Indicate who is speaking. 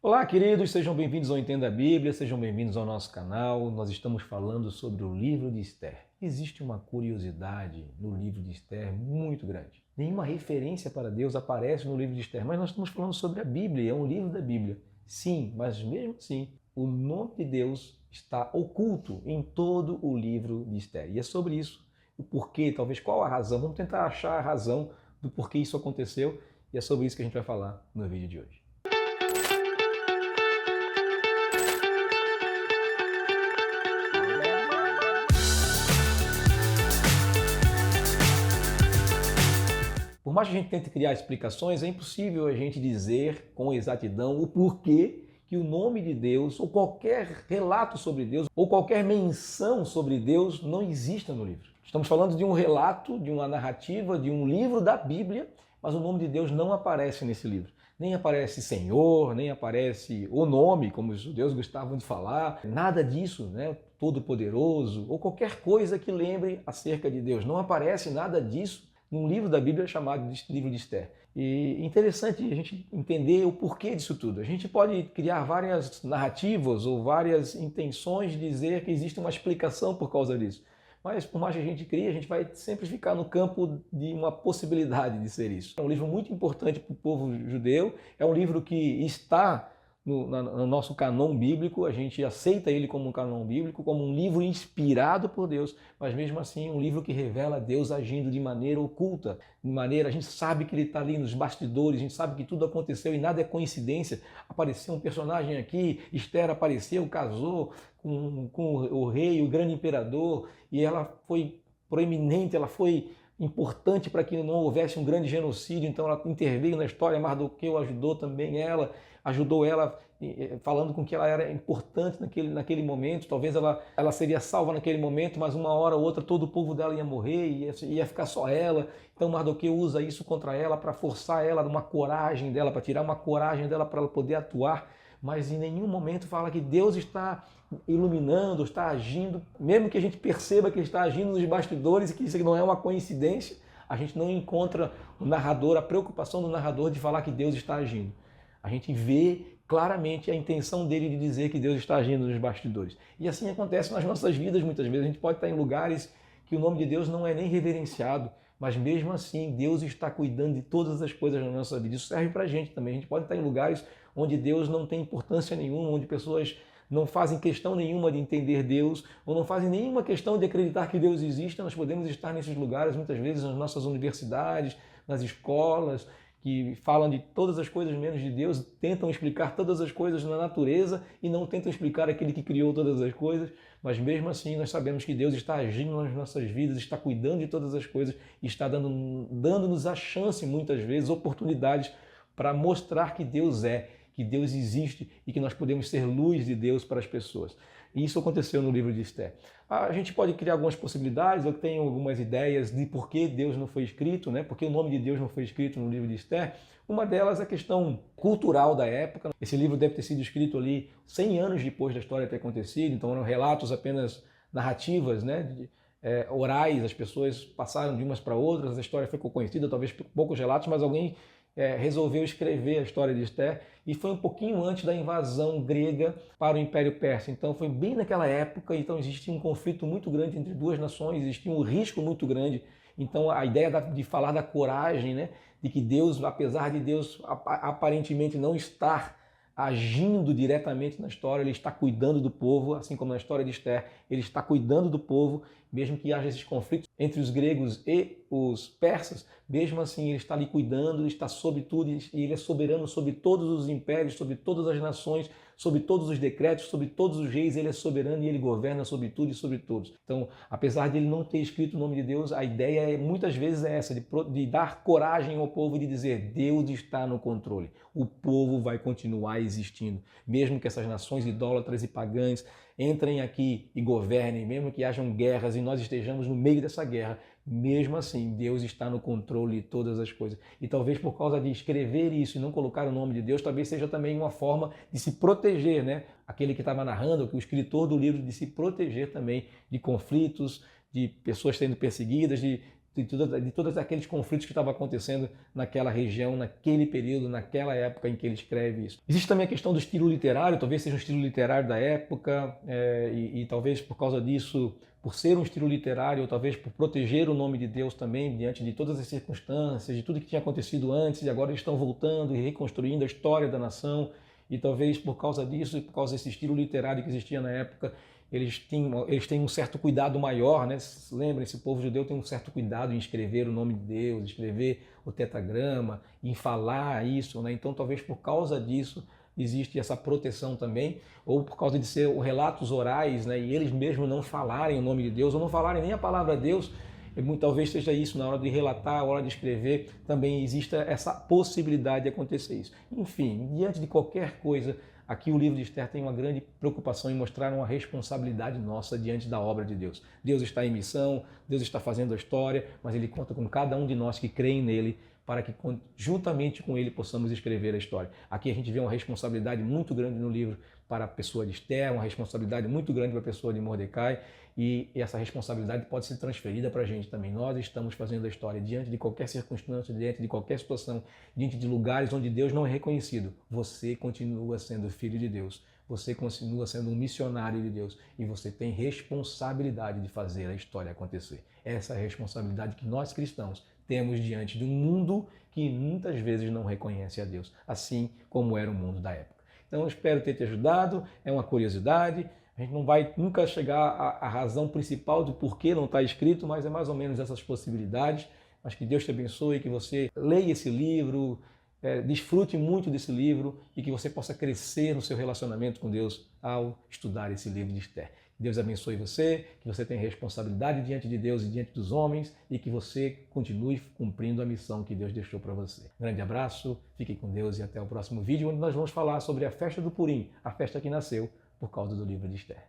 Speaker 1: Olá, queridos, sejam bem-vindos ao Entenda a Bíblia, sejam bem-vindos ao nosso canal. Nós estamos falando sobre o livro de Esther. Existe uma curiosidade no livro de Esther muito grande. Nenhuma referência para Deus aparece no livro de Esther, mas nós estamos falando sobre a Bíblia, é um livro da Bíblia. Sim, mas mesmo assim, o nome de Deus está oculto em todo o livro de Esther. E é sobre isso, o porquê, talvez qual a razão. Vamos tentar achar a razão do porquê isso aconteceu e é sobre isso que a gente vai falar no vídeo de hoje. Por mais que a gente tente criar explicações, é impossível a gente dizer com exatidão o porquê que o nome de Deus, ou qualquer relato sobre Deus, ou qualquer menção sobre Deus não exista no livro. Estamos falando de um relato, de uma narrativa, de um livro da Bíblia, mas o nome de Deus não aparece nesse livro. Nem aparece Senhor, nem aparece o nome, como os judeus gostavam de falar, nada disso, né? Todo-Poderoso, ou qualquer coisa que lembre acerca de Deus. Não aparece nada disso num livro da Bíblia chamado de Livro de Esther. E interessante a gente entender o porquê disso tudo. A gente pode criar várias narrativas ou várias intenções de dizer que existe uma explicação por causa disso. Mas por mais que a gente crie, a gente vai sempre ficar no campo de uma possibilidade de ser isso. É um livro muito importante para o povo judeu, é um livro que está no nosso canon bíblico, a gente aceita ele como um canon bíblico, como um livro inspirado por Deus, mas mesmo assim um livro que revela Deus agindo de maneira oculta, a gente sabe que ele está ali nos bastidores, a gente sabe que tudo aconteceu e nada é coincidência. Apareceu um personagem aqui, Esther apareceu, casou com o rei, o grande imperador, e ela foi proeminente, ela foi importante para que não houvesse um grande genocídio, então ela interveio na história, Mardoqueu ajudou ela falando com que ela era importante naquele momento, talvez ela seria salva naquele momento, mas uma hora ou outra todo o povo dela ia morrer e ia ficar só ela, então Mardoqueu usa isso contra ela para forçar ela, uma coragem dela, para tirar uma coragem dela para ela poder atuar, mas em nenhum momento fala que Deus está iluminando, está agindo, mesmo que a gente perceba que ele está agindo nos bastidores e que isso não é uma coincidência, a gente não encontra o narrador, a preocupação do narrador de falar que Deus está agindo. A gente vê claramente a intenção dele de dizer que Deus está agindo nos bastidores. E assim acontece nas nossas vidas muitas vezes. A gente pode estar em lugares que o nome de Deus não é nem reverenciado, mas mesmo assim Deus está cuidando de todas as coisas na nossa vida. Isso serve para a gente também. A gente pode estar em lugares onde Deus não tem importância nenhuma, onde pessoas não fazem questão nenhuma de entender Deus, ou não fazem nenhuma questão de acreditar que Deus existe. Nós podemos estar nesses lugares muitas vezes nas nossas universidades, nas escolas, que falam de todas as coisas menos de Deus, tentam explicar todas as coisas na natureza e não tentam explicar aquele que criou todas as coisas, mas mesmo assim nós sabemos que Deus está agindo nas nossas vidas, está cuidando de todas as coisas, está dando-nos a chance, muitas vezes, oportunidades para mostrar que Deus que Deus existe e que nós podemos ser luz de Deus para as pessoas. E isso aconteceu no livro de Esther. A gente pode criar algumas possibilidades, eu tenho algumas ideias de por que Deus não foi escrito, né? Porque o nome de Deus não foi escrito no livro de Esther. Uma delas é a questão cultural da época. Esse livro deve ter sido escrito ali 100 anos depois da história ter acontecido, então eram relatos apenas narrativas, né? Orais, as pessoas passaram de umas para outras, a história ficou conhecida, talvez poucos relatos, mas alguém resolveu escrever a história de Esther e foi um pouquinho antes da invasão grega para o Império Persa. Então foi bem naquela época, então existia um conflito muito grande entre duas nações, existia um risco muito grande. Então a ideia de falar da coragem, né, de que Deus, apesar de Deus aparentemente não estar agindo diretamente na história, ele está cuidando do povo, assim como na história de Esther, ele está cuidando do povo, mesmo que haja esses conflitos entre os gregos e os persas, mesmo assim ele está ali cuidando, ele está sobre tudo e ele é soberano sobre todos os impérios, sobre todas as nações, sobre todos os decretos, sobre todos os reis, ele é soberano e ele governa sobre tudo e sobre todos. Então, apesar de ele não ter escrito o nome de Deus, a ideia muitas vezes é essa, de dar coragem ao povo e de dizer, Deus está no controle, o povo vai continuar existindo, mesmo que essas nações idólatras e pagãs entrem aqui e governem, mesmo que hajam guerras e nós estejamos no meio dessa guerra, mesmo assim, Deus está no controle de todas as coisas. E talvez por causa de escrever isso e não colocar o nome de Deus, talvez seja também uma forma de se proteger, né? Aquele que estava narrando, que o escritor do livro, de se proteger também de conflitos, de pessoas sendo perseguidas, de de todos aqueles conflitos que estavam acontecendo naquela região, naquele período, naquela época em que ele escreve isso. Existe também a questão do estilo literário, talvez seja um estilo literário da época, e talvez por causa disso, por ser um estilo literário, ou talvez por proteger o nome de Deus também, diante de todas as circunstâncias, de tudo que tinha acontecido antes, e agora eles estão voltando e reconstruindo a história da nação, e talvez por causa disso, e por causa desse estilo literário que existia na época, eles têm um certo cuidado maior, né? Lembrem, esse povo judeu tem um certo cuidado em escrever o nome de Deus, escrever o tetragrama, em falar isso, né? Então talvez por causa disso existe essa proteção também, ou por causa de ser relatos orais, né? E eles mesmos não falarem o nome de Deus, ou não falarem nem a palavra Deus, talvez seja isso, na hora de relatar, na hora de escrever, também exista essa possibilidade de acontecer isso. Enfim, diante de qualquer coisa, aqui o livro de Esther tem uma grande preocupação em mostrar uma responsabilidade nossa diante da obra de Deus. Deus está em missão, Deus está fazendo a história, mas Ele conta com cada um de nós que creem nele, para que juntamente com ele possamos escrever a história. Aqui a gente vê uma responsabilidade muito grande no livro para a pessoa de Esther, uma responsabilidade muito grande para a pessoa de Mordecai, e essa responsabilidade pode ser transferida para a gente também. Nós estamos fazendo a história diante de qualquer circunstância, diante de qualquer situação, diante de lugares onde Deus não é reconhecido. Você continua sendo filho de Deus, você continua sendo um missionário de Deus, e você tem responsabilidade de fazer a história acontecer. Essa é a responsabilidade que nós cristãos temos diante de um mundo que muitas vezes não reconhece a Deus, assim como era o mundo da época. Então eu espero ter te ajudado, é uma curiosidade, a gente não vai nunca chegar à razão principal do porquê não está escrito, mas é mais ou menos essas possibilidades. Mas que Deus te abençoe, que você leia esse livro, desfrute muito desse livro e que você possa crescer no seu relacionamento com Deus ao estudar esse livro de Esther. Que Deus abençoe você, que você tenha responsabilidade diante de Deus e diante dos homens e que você continue cumprindo a missão que Deus deixou para você. Um grande abraço, fique com Deus e até o próximo vídeo, onde nós vamos falar sobre a festa do Purim, a festa que nasceu por causa do livro de Esther.